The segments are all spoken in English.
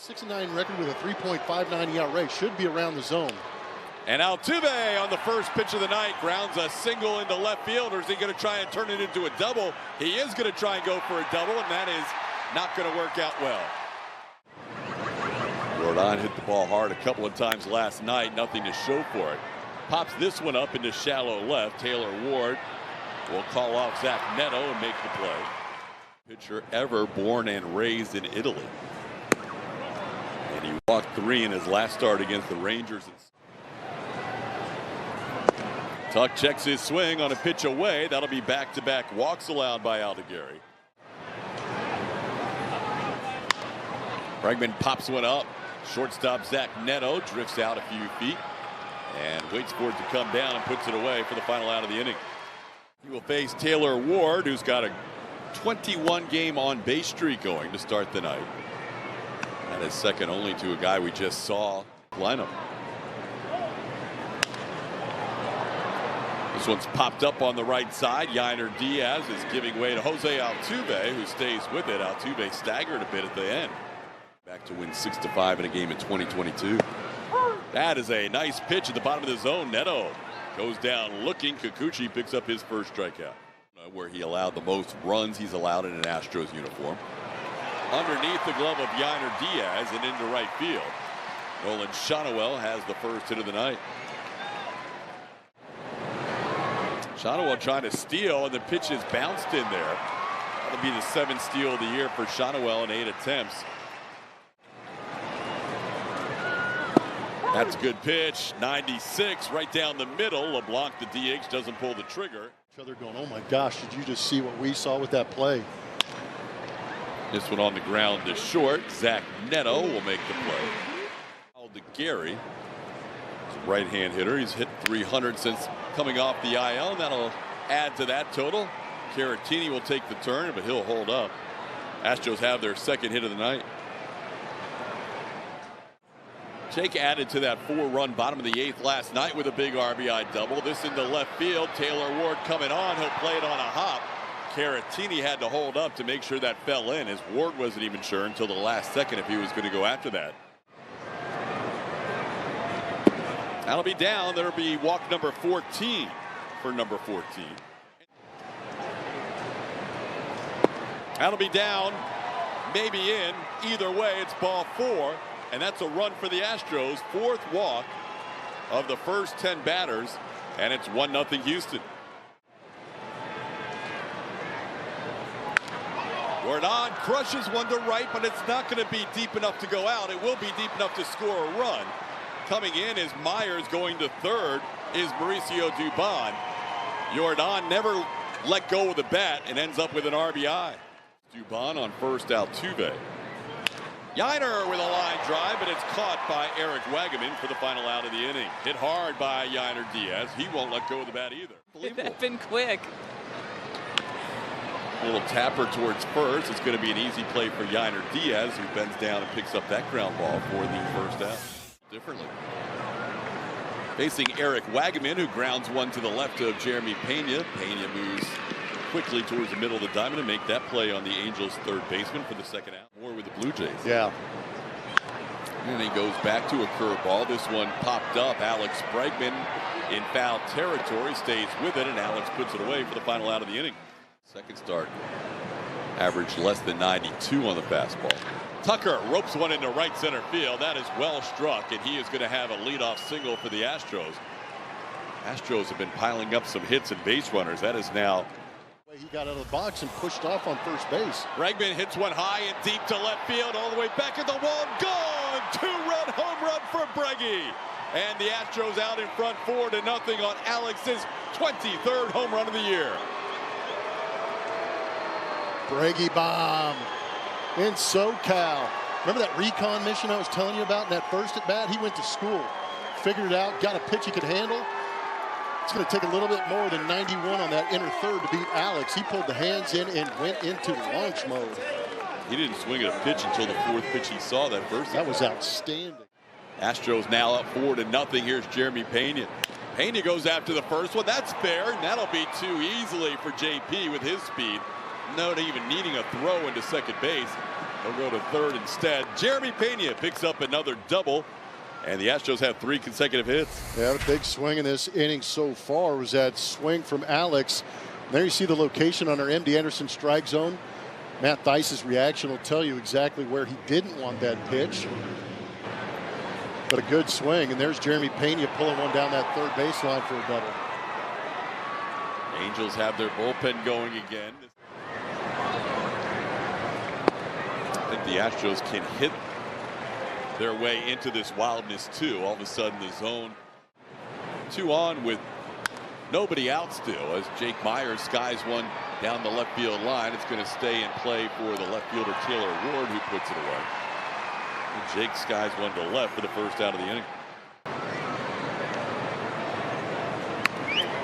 6-9 record with a 3.59 ERA. Should be around the zone. And Altuve on the first pitch of the night grounds a single into left field. Or is he going to try and turn it into a double? He is going to try and go for a double, and that is not going to work out well. Jordan hit the ball hard a couple of times last night. Nothing to show for it. Pops this one up into shallow left. Taylor Ward will call off Zach Neto and make the play. Pitcher ever born and raised in Italy. And he walked 3 in his last start against the Rangers. Tuck checks his swing on a pitch away. That'll be back-to-back walks allowed by Alvarez. Bregman pops one up. Shortstop Zach Neto drifts out a few feet and waits for it to come down and puts it away for the final out of the inning. He will face Taylor Ward, who's got a 21-game on-base streak going to start the night. That is second only to a guy we just saw lineup. This one's popped up on the right side. Yainer Diaz is giving way to Jose Altuve, who stays with it. Altuve staggered a bit at the end. Back to win 6-5 in a game in 2022. That is a nice pitch at the bottom of the zone. Neto goes down looking. Kikuchi picks up his first strikeout. Where he allowed the most runs he's allowed in an Astros uniform. Underneath the glove of Yainer Diaz and into right field. Nolan Shonowell has the first hit of the night. Shonowell trying to steal, and the pitch is bounced in there. That'll be the 7th steal of the year for Shonowell in 8 attempts. That's a good pitch. 96 right down the middle. LeBlanc, the DH, doesn't pull the trigger. They're going, oh my gosh, did you just see what we saw with that play? This one on the ground to short. Zach Neto will make the play. To Gary. He's a right-hand hitter. He's hit 300 since coming off the IL, and that'll add to that total. Caratini will take the turn, but he'll hold up. Astros have their second hit of the night. Jake added to that 4-run bottom of the 8th last night with a big RBI double. This into left field. Taylor Ward coming on. He'll play it on a hop. Caratini had to hold up to make sure that fell in, as Ward wasn't even sure until the last second if he was going to go after that. That'll be down. There'll be walk number 14 for number 14. That'll be down, maybe in. Either way, it's ball 4. And that's a run for the Astros. 4th walk of the first 10 batters. And it's 1-0 Houston. Jordan crushes one to right, but it's not going to be deep enough to go out. It will be deep enough to score a run. Coming in is Myers, going to third is Mauricio Dubon. Jordan never let go of the bat and ends up with an RBI. Dubon on first, Altuve. Yainer with a line drive, but it's caught by Eric Wagaman for the final out of the inning. Hit hard by Yainer Diaz. He won't let go of the bat either. That's been quick. A little tapper towards first. It's going to be an easy play for Yainer Diaz, who bends down and picks up that ground ball for the first out. Differently. Facing Eric Wagaman, who grounds one to the left of Jeremy Pena. Pena moves quickly towards the middle of the diamond and make that play on the Angels' third baseman for the second out. More with the Blue Jays. Yeah. And he goes back to a curveball. This one popped up. Alex Bregman in foul territory stays with it, and Alex puts it away for the final out of the inning. Second start. Average less than 92 on the fastball. Tucker ropes one into right center field. That is well struck, and he is going to have a leadoff single for the Astros. Astros have been piling up some hits and base runners. That is now. He got out of the box and pushed off on first base. Bregman hits one high and deep to left field, all the way back at the wall. Gone! 2-run home run for Breggy. And the Astros out in front 4-0 on Alex's 23rd home run of the year. Breggy bomb in SoCal. Remember that recon mission I was telling you about in that first at bat? He went to school, figured it out, got a pitch he could handle. It's going to take a little bit more than 91 on that inner third to beat Alex. He pulled the hands in and went into launch mode. He didn't swing at a pitch until the 4th pitch he saw that first. That was outstanding. Astros now up 4-0. Here's Jeremy Pena. Pena goes after the first one. That's fair. And that'll be too easily for JP with his speed. Not even needing a throw into second base. He'll go to third instead. Jeremy Pena picks up another double, and the Astros have 3 consecutive hits. Yeah, the big swing in this inning so far was that swing from Alex. There you see the location on our MD Anderson strike zone. Matt Theis's reaction will tell you exactly where he didn't want that pitch. But a good swing, and there's Jeremy Pena pulling one down that third baseline for a double. Angels have their bullpen going again. I think the Astros can hit their way into this wildness too. All of a sudden the zone 2 on with nobody out still as Jake Myers skies one down the left field line. It's going to stay in play for the left fielder Taylor Ward, who puts it away. And Jake skies one to left for the first out of the inning.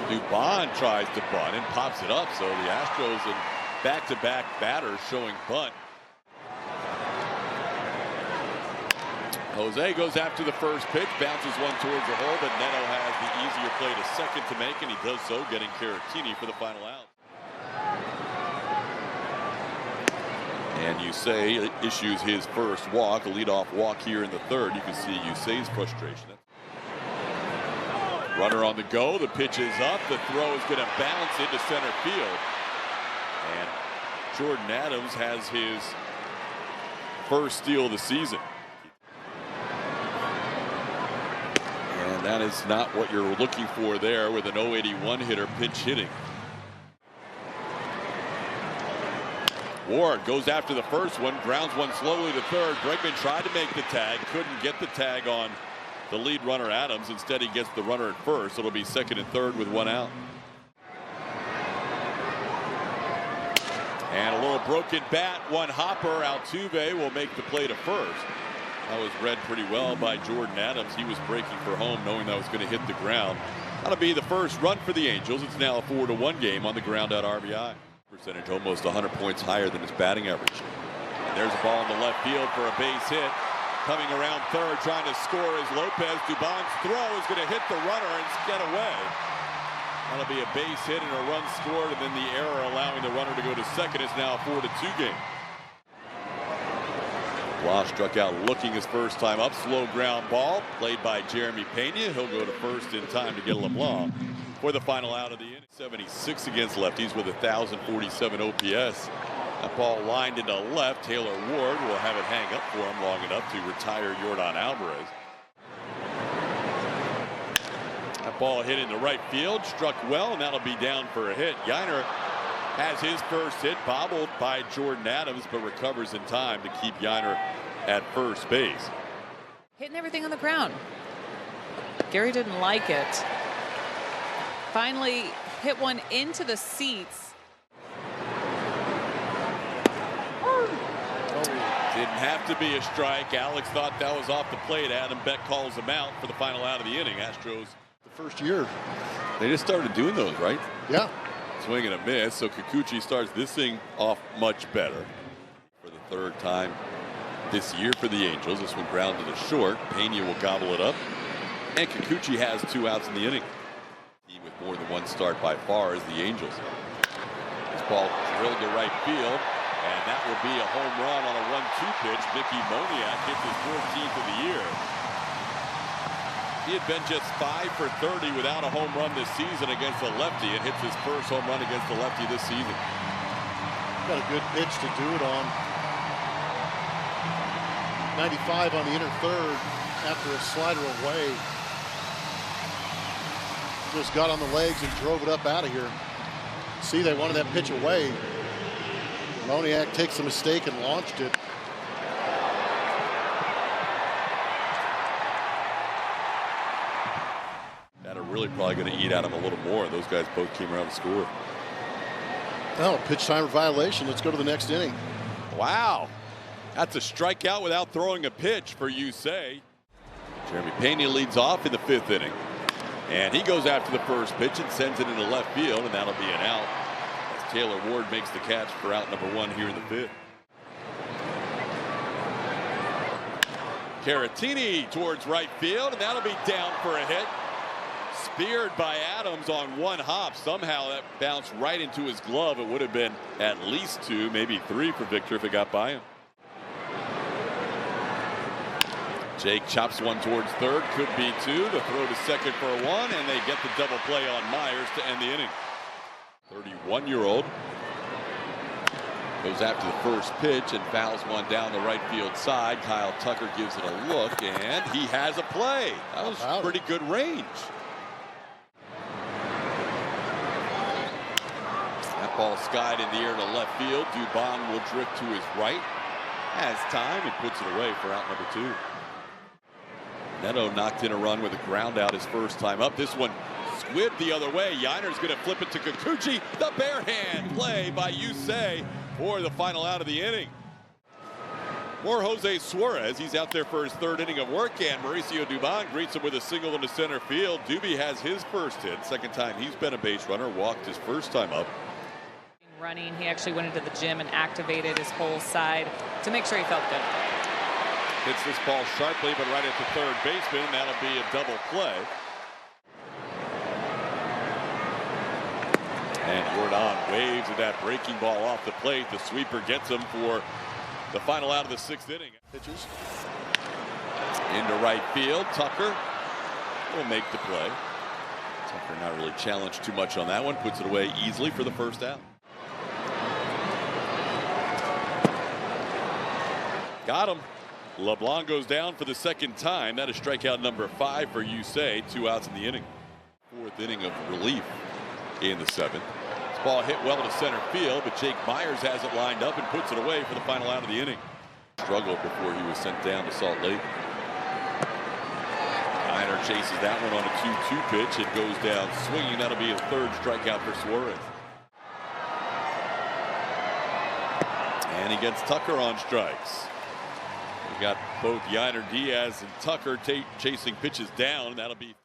Dubon tries to bunt and pops it up, so the Astros and back-to-back batters showing bunt. Jose goes after the first pitch, bounces one towards the hole, but Neto has the easier play to second to make, and he does so, getting Caratini for the final out. And Yusei issues his first walk, a leadoff walk here in the third. You can see Yusei's frustration. Runner on the go, the pitch is up, the throw is going to bounce into center field. And Jordan Adams has his first steal of the season. And that is not what you're looking for there with an 081 hitter pinch hitting. Ward goes after the first one, grounds one slowly to third. Bregman tried to make the tag, couldn't get the tag on the lead runner Adams. Instead, he gets the runner at first. It'll be second and third with 1 out. And a little broken bat, one hopper. Altuve will make the play to first. That was read pretty well by Jordan Adams. He was breaking for home, knowing that was going to hit the ground. That'll be the first run for the Angels. It's now a 4-1 game on the ground out RBI. Percentage almost 100 points higher than his batting average. And there's a ball in the left field for a base hit. Coming around third, trying to score is Lopez. Dubon's throw is going to hit the runner and get away. That'll be a base hit and a run scored, and then the error allowing the runner to go to second. It's now a 4-2 game. Blah struck out looking his first time up. Slow ground ball played by Jeremy Pena. He'll go to first in time to get LeBlanc for the final out of the inning. 76 against lefties with 1,047 OPS. That ball lined into left. Taylor Ward will have it hang up for him long enough to retire Yordan Alvarez. That ball hit into right field, struck well, and that'll be down for a hit. Yainer has his first hit, bobbled by Jordan Adams, but recovers in time to keep Yainer at first base. Hitting everything on the ground. Gary didn't like it. Finally hit one into the seats. Didn't have to be a strike. Alex thought that was off the plate. Adam Beck calls him out for the final out of the inning. Astros. The first year. They just started doing those, right? Yeah. Swing and a miss. So Kikuchi starts this thing off much better. For the third time this year for the Angels. This one grounded to short. Pena will gobble it up. And Kikuchi has 2 outs in the inning. Team with more than 1 start by far is the Angels. This ball drilled to right field. And that will be a home run on a 1-2 pitch. Moniak hits his 14th of the year. He had been just 5 for 30 without a home run this season against a lefty, and hits his first home run against the lefty this season. Got a good pitch to do it on. 95 on the inner third after a slider away. Just got on the legs and drove it up out of here. See, they wanted that pitch away. Moniak takes a mistake and launched it. That are really probably going to eat at him a little more. Those guys both came around to score. Oh, pitch timer violation. Let's go to the next inning. Wow. That's a strikeout without throwing a pitch for Yusei. Jeremy Pena leads off in the 5th inning. And he goes after the first pitch and sends it into left field, and that'll be an out. Taylor Ward makes the catch for out number 1 here in the 5th. Caratini towards right field, and that'll be down for a hit. Speared by Adams on 1 hop. Somehow that bounced right into his glove. It would have been at least 2, maybe 3 for Victor if it got by him. Jake chops one towards third, could be two. The throw to second for a one, and they get the double play on Myers to end the inning. 31-year-old goes after the first pitch and fouls one down the right field side. Kyle Tucker gives it a look, and he has a play. That was pretty good range. That ball skied in the air to left field. Dubon will drift to his right. Has time and puts it away for out number 2. Neto knocked in a run with a ground out his first time up. This one squibbed the other way. Yiner's going to flip it to Kikuchi. The bare hand play by Yusei for the final out of the inning. More Jose Suarez. He's out there for his third inning of work, and Mauricio Dubon greets him with a single into center field. Doobie has his first hit. Second time he's been a base runner. Walked his first time up. Running, he actually went into the gym and activated his whole side to make sure he felt good. Hits this ball sharply, but right at the third baseman. That'll be a double play. And Jordan waves at that breaking ball off the plate. The sweeper gets him for the final out of the 6th inning. Pitches. Into right field. Tucker will make the play. Tucker not really challenged too much on that one. Puts it away easily for the first out. Got him. LeBlanc goes down for the second time. That is strikeout number 5 for Yusei. 2 outs in the inning. 4th inning of relief in the 7th. This ball hit well to center field, but Jake Myers has it lined up and puts it away for the final out of the inning. Struggled before he was sent down to Salt Lake. Miner chases that one on a 2-2 pitch. It goes down swinging. That'll be a 3rd strikeout for Suarez. And he gets Tucker on strikes. We got both Yainer Diaz and Tucker chasing pitches down. That'll be.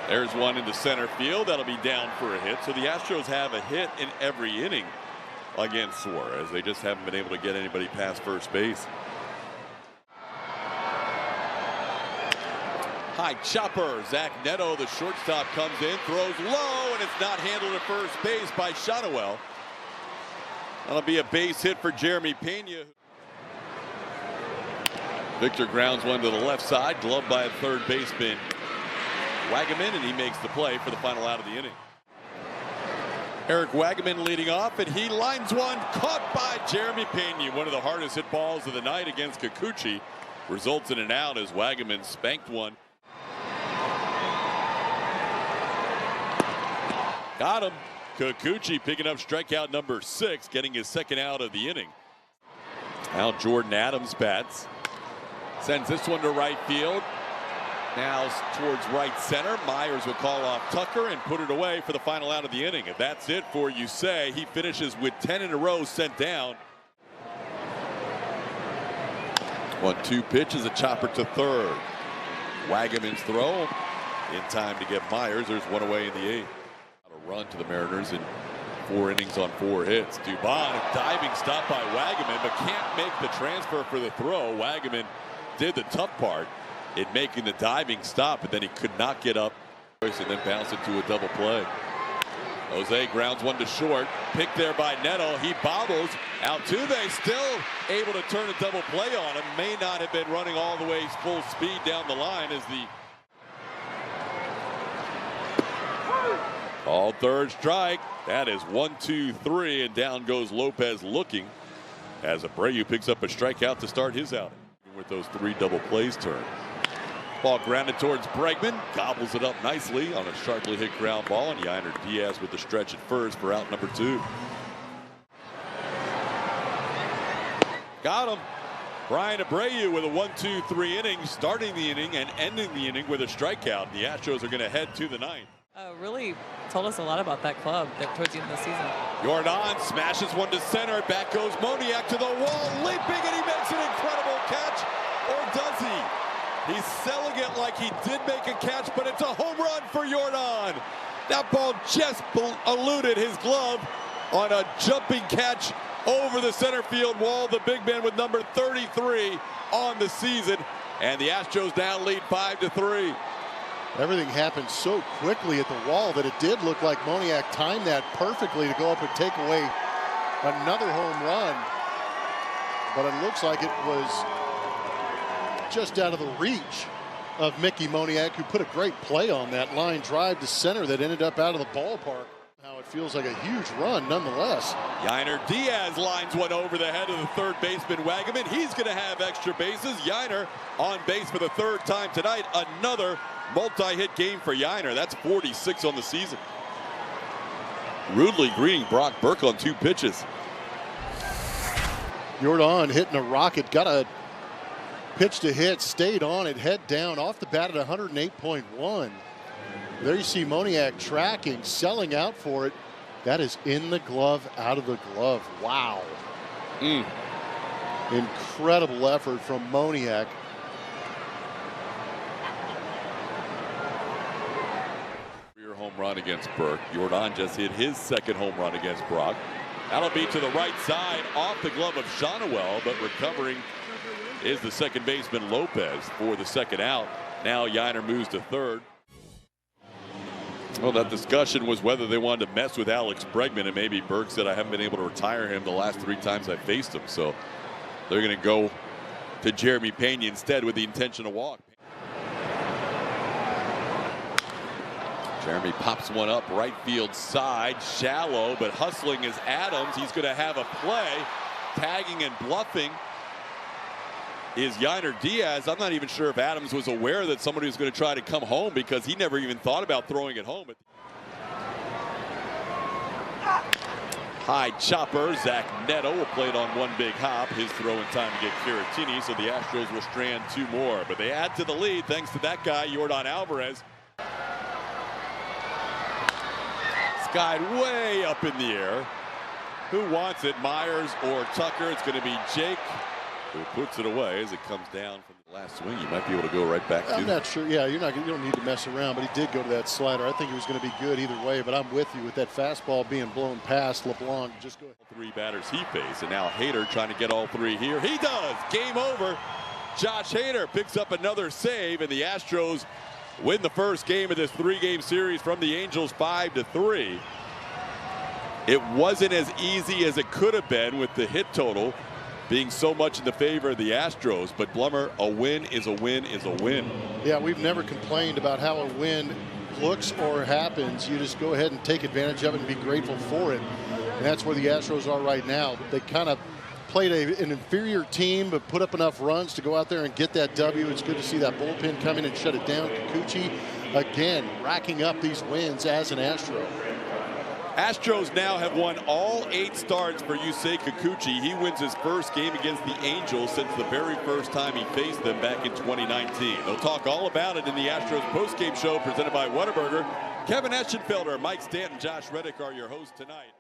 There's one into center field. That'll be down for a hit. So the Astros have a hit in every inning against Suarez. They just haven't been able to get anybody past first base. High chopper. Zach Neto, the shortstop, comes in, throws low, and it's not handled at first base by Shotwell. That'll be a base hit for Jeremy Pena. Victor grounds one to the left side, gloved by a third baseman Wagaman, and he makes the play for the final out of the inning. Eric Wagaman leading off, and he lines one, caught by Jeremy Pena. One of the hardest hit balls of the night against Kikuchi. Results in an out as Wagaman spanked one. Got him. Kikuchi picking up strikeout number 6, getting his second out of the inning. Now Jordan Adams bats. Sends this one to right field. Now towards right center. Myers will call off Tucker and put it away for the final out of the inning. And that's it for Yusei. He finishes with 10 in a row sent down. 1-2 pitch is a chopper to third. Wagaman's throw in time to get Myers. There's one away in the 8th. A run to the Mariners in 4 innings on 4 hits. Dubon, a diving stop by Wagaman, but can't make the transfer for the throw. Wagaman did the tough part in making the diving stop, but then he could not get up and then bounce it to a double play. Jose grounds one to short, picked there by Neto. He bobbles. Altuve still able to turn a double play on him. May not have been running all the way full speed down the line as the all 3rd strike. That is 1-2-3, and down goes Lopez looking as Abreu picks up a strikeout to start his outing. With those 3 double plays turned. Ball grounded towards Bregman, gobbles it up nicely on a sharply hit ground ball, and Yainer Diaz with the stretch at first for out number 2. Got him. Brian Abreu with a 1-2-3 inning, starting the inning and ending the inning with a strikeout. The Astros are going to head to the 9th. Really told us a lot about that club towards the end of the season. Jordan smashes one to center. Back goes Moniak to the wall, leaping, and he makes an incredible catch. Or does he? He's selling it like he did make a catch, but it's a home run for Jordan. That ball just eluded his glove on a jumping catch over the center field wall. The big man with number 33 on the season, and the Astros now lead 5-3. Everything happened so quickly at the wall that it did look like Moniak timed that perfectly to go up and take away another home run. but it looks like it was just out of the reach of Mickey Moniak, who put a great play on that line drive to center that ended up out of the ballpark. Now it feels like a huge run nonetheless. Yainer Diaz lines one over the head of the third baseman Wagaman. He's going to have extra bases. Yainer on base for the third time tonight. Another multi-hit game for Yainer. That's 46 on the season. Rudely greeting Brock Burke on 2 pitches. Jordan hitting a rocket, got a pitch to hit, stayed on it, head down, off the bat at 108.1. There you see Moniak tracking, selling out for it. That is in the glove, out of the glove. Wow. Incredible effort from Moniak. Career home run against Burke. Jordan just hit his second home run against Brock. That'll be to the right side, off the glove of Shonowell, but recovering is the second baseman Lopez for the second out. Now Yainer moves to third. Well, that discussion was whether they wanted to mess with Alex Bregman, and maybe Burke said, I haven't been able to retire him the last 3 times I faced him. So they're going to go to Jeremy Pena instead with the intention to walk. Jeremy pops one up right field side, shallow, but hustling is Adams. He's going to have a play. Tagging and bluffing is Yainer Diaz. I'm not even sure if Adams was aware that somebody was going to try to come home, because he never even thought about throwing it home. High chopper. Zach Neto will play it on one big hop. His throw in time to get Caratini, so the Astros will strand 2 more. But they add to the lead thanks to that guy, Jordan Alvarez. Skied way up in the air. Who wants it, Myers or Tucker? It's going to be Jake who puts it away as it comes down from the last swing. You might be able to go right back to. I'm not sure. Yeah, you don't need to mess around, but he did go to that slider. I think it was going to be good either way, but I'm with you with that fastball being blown past LeBlanc. Just go ahead. 3 batters he faced, and now Hader trying to get all 3 here. He does. Game over. Josh Hader picks up another save, and the Astros win the first game of this 3-game series from the Angels 5-3. It wasn't as easy as it could have been with the hit total being so much in the favor of the Astros, but Blummer, a win is a win is a win. Yeah, we've never complained about how a win looks or happens. You just go ahead and take advantage of it and be grateful for it. And that's where the Astros are right now. They kind of played an inferior team, but put up enough runs to go out there and get that W. It's good to see that bullpen come in and shut it down. Kikuchi, again, racking up these wins as an Astro. Astros now have won all 8 starts for Yusei Kikuchi. He wins his first game against the Angels since the very first time he faced them back in 2019. They'll talk all about it in the Astros postgame show presented by Whataburger. Kevin Eschenfelder, Mike Stanton, Josh Reddick are your hosts tonight.